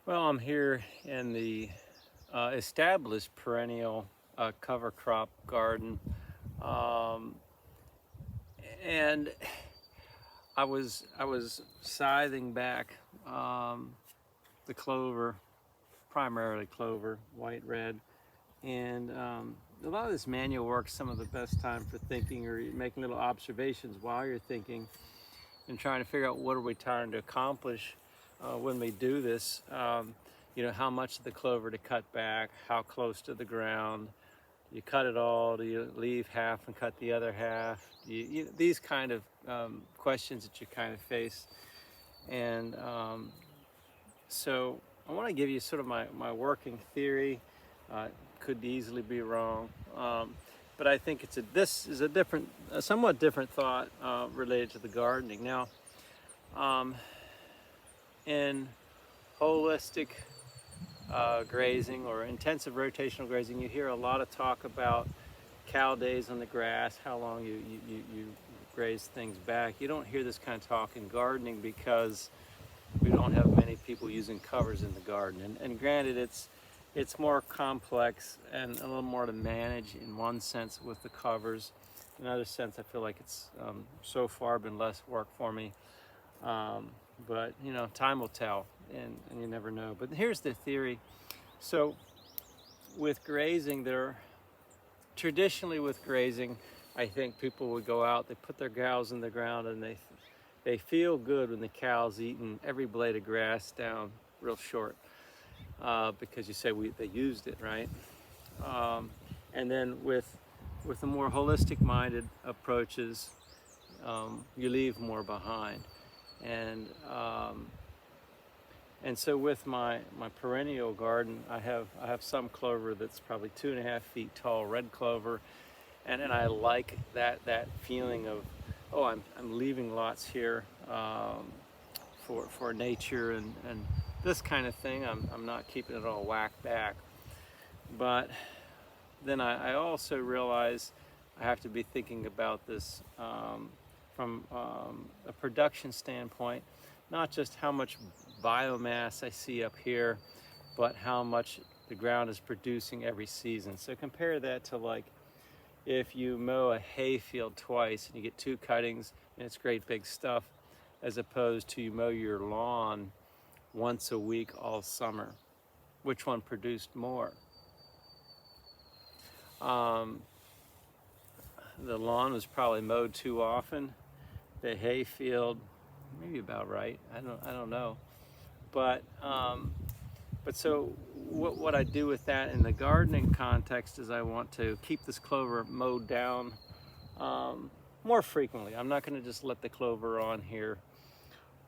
Well, I'm here in the established perennial cover crop garden, um, and I was scything back the clover, primarily clover, white, red, and a lot of this manual work. Some of the best time for thinking or making little observations while you're thinking and trying to figure out what are we trying to accomplish when we do this. How much of the clover to cut back, how close to the ground, you cut it all, do you leave half and cut the other half? These kind of questions that you kind of face. And so I want to give you sort of my working theory. Could easily be wrong. But I think this is a somewhat different thought related to the gardening. Now, in holistic grazing or intensive rotational grazing, you hear a lot of talk about cow days on the grass, how long you graze things back. You don't hear this kind of talk in gardening because we don't have many people using covers in the garden. And granted, it's more complex and a little more to manage in one sense with the covers. In another sense, I feel like it's so far been less work for me. But time will tell, and you never know. But here's the theory. So with grazing, traditionally with grazing, I think people would go out, they put their cows in the ground, and they feel good when the cow's eating every blade of grass down real short, because you say they used it, right? And then with the more holistic minded approaches, you leave more behind. And so with my perennial garden, I have some clover that's probably 2.5 feet tall, red clover, and I like that feeling of, oh, I'm leaving lots here for nature and this kind of thing. I'm not keeping it all whacked back. But then I also realize I have to be thinking about this from a production standpoint, not just how much biomass I see up here, but how much the ground is producing every season. So compare that to, like, if you mow a hay field twice and you get 2 cuttings and it's great big stuff, as opposed to you mow your lawn once a week all summer. Which one produced more? The lawn was probably mowed too often. The hay field, maybe about right. I don't know. But so what I do with that in the gardening context is I want to keep this clover mowed down more frequently. I'm not going to just let the clover on here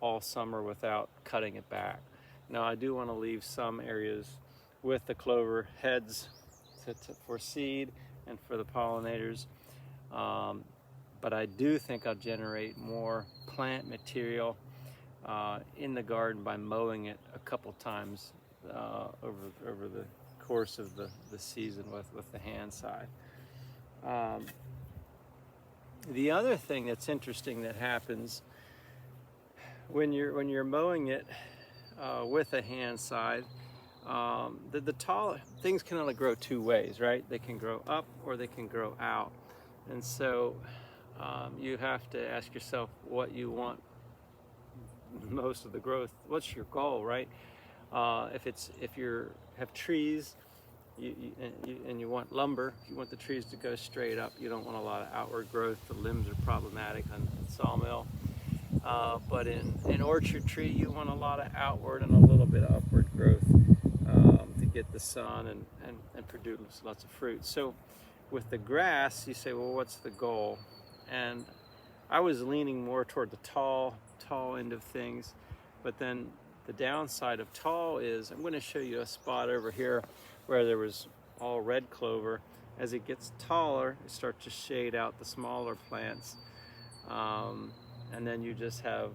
all summer without cutting it back. Now, I do want to leave some areas with the clover heads for seed and for the pollinators. But I do think I'll generate more plant material in the garden by mowing it a couple times over the course of the season with the hand side. The other thing that's interesting that happens when you're mowing it with a hand side, the tall things can only grow 2 ways, right? They can grow up or they can grow out. And so you have to ask yourself what you want most of the growth. What's your goal, right? If you have trees and you want lumber, you want the trees to go straight up. You don't want a lot of outward growth. The limbs are problematic on sawmill. But in orchard tree, you want a lot of outward and a little bit of upward growth to get the sun and produce lots of fruit. So with the grass, you say, well, what's the goal? And I was leaning more toward the tall end of things, but then the downside of tall is, I'm going to show you a spot over here where there was all red clover. As it gets taller, it starts to shade out the smaller plants, and then you just have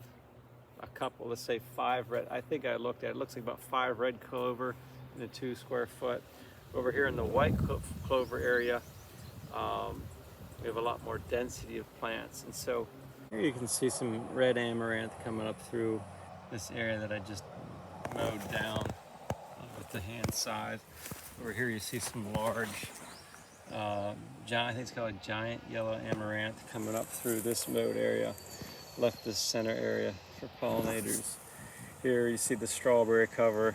a couple, let's say 5 red. I think I looked at it, looks like about 5 red clover in a 2 square foot. Over here in the white clover area, we have a lot more density of plants. And so here you can see some red amaranth coming up through this area that I just mowed down. the hand side. Over here you see some large, giant, I think it's called a giant yellow amaranth coming up through this mode area. Left this center area for pollinators. Here you see the strawberry cover.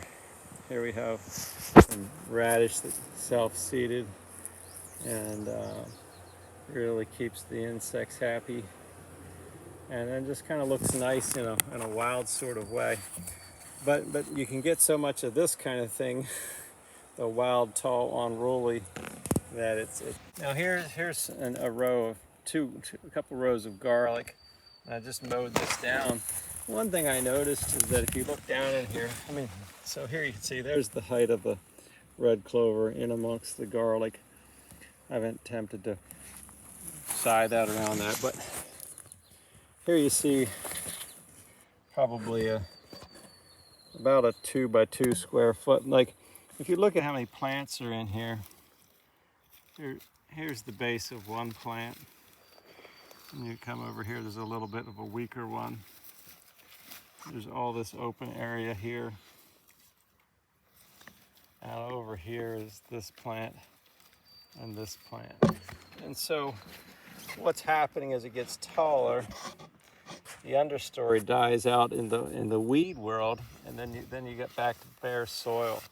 Here we have some radish that's self-seeded and really keeps the insects happy. And then just kind of looks nice in a wild sort of way. But you can get so much of this kind of thing, the wild, tall, unruly, that it's. Now here's a row of a couple rows of garlic. And I just mowed this down. One thing I noticed is that if you look down in here, so here you can see there's the height of the red clover in amongst the garlic. I haven't attempted to side that around that, but here you see probably about a 2 by 2 square foot. Like if you look at how many plants are in here, here's the base of one plant. And you come over here, there's a little bit of a weaker one. There's all this open area here. And over here is this plant and this plant. And so what's happening as it gets taller, the understory dies out in the weed world, and then you get back to bare soil.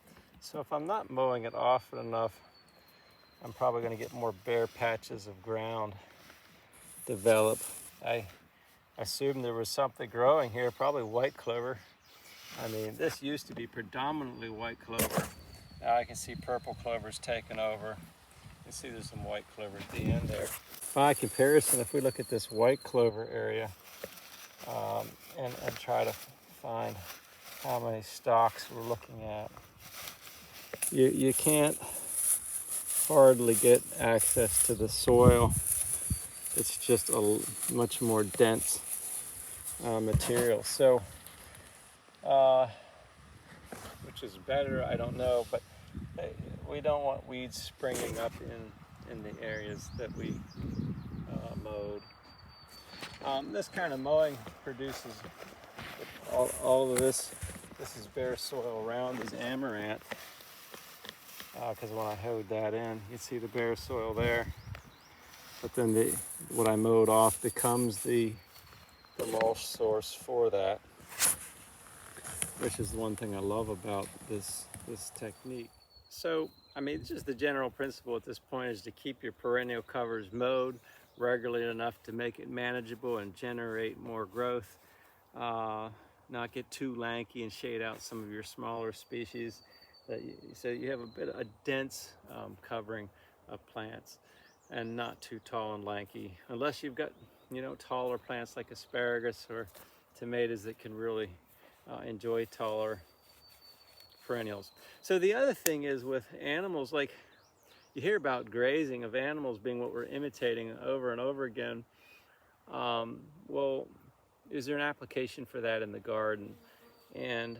So if I'm not mowing it often enough, I'm probably going to get more bare patches of ground develop. I assumed there was something growing here, probably white clover. This used to be predominantly white clover. Now I can see purple clover's taken over. You can see there's some white clover at the end there. By comparison, if we look at this white clover area and try to find how many stalks we're looking at, you can't hardly get access to the soil. It's just a much more dense material. So, which is better, I don't know, but we don't want weeds springing up in the areas that we mowed. This kind of mowing produces all of this. This is bare soil around this amaranth, because when I hoed that in, you see the bare soil there. But then what I mowed off becomes the mulch source for that, which is one thing I love about this technique. So, just the general principle at this point is to keep your perennial covers mowed regularly enough to make it manageable and generate more growth. Not get too lanky and shade out some of your smaller species. So you have a dense covering of plants, and not too tall and lanky, unless you've got taller plants like asparagus or tomatoes that can really enjoy taller perennials. So the other thing is with animals, like you hear about grazing of animals being what we're imitating over and over again. Well, is there an application for that in the garden? And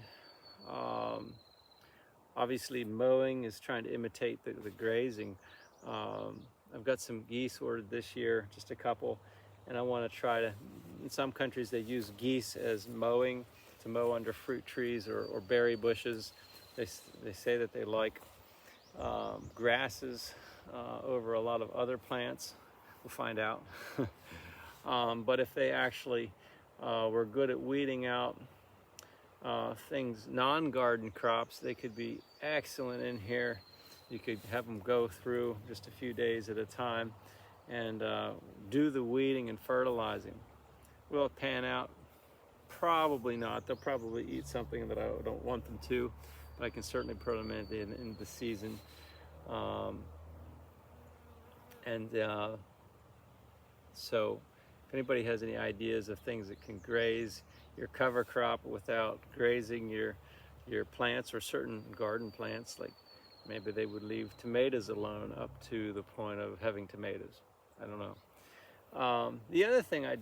obviously mowing is trying to imitate the grazing. I've got some geese ordered this year, just a couple, and I want to try to, in some countries they use geese as mowing, to mow under fruit trees or berry bushes. They say that they like grasses over a lot of other plants. We'll find out. But if they actually were good at weeding out things, non-garden crops, they could be excellent in here. You could have them go through just a few days at a time and do the weeding and fertilizing. Will it pan out? Probably not. They'll probably eat something that I don't want them to, but I can certainly put them in the season. So if anybody has any ideas of things that can graze your cover crop without grazing your plants or certain garden plants, like maybe they would leave tomatoes alone up to the point of having tomatoes. I don't know. The other thing I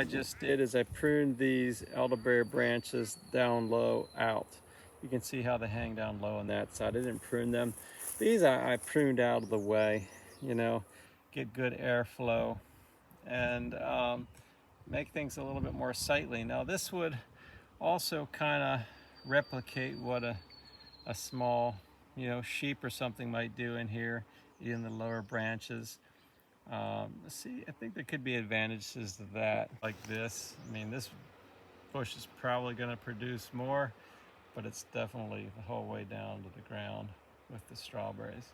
just did is I pruned these elderberry branches down low out. You can see how they hang down low on that side. I didn't prune them. These I pruned out of the way, get good airflow and make things a little bit more sightly. Now this would also kind of replicate what a a small, you know, sheep or something might do in here, in the lower branches. Let's see, I think there could be advantages to that, like this. I mean, this bush is probably going to produce more, but it's definitely the whole way down to the ground with the strawberries.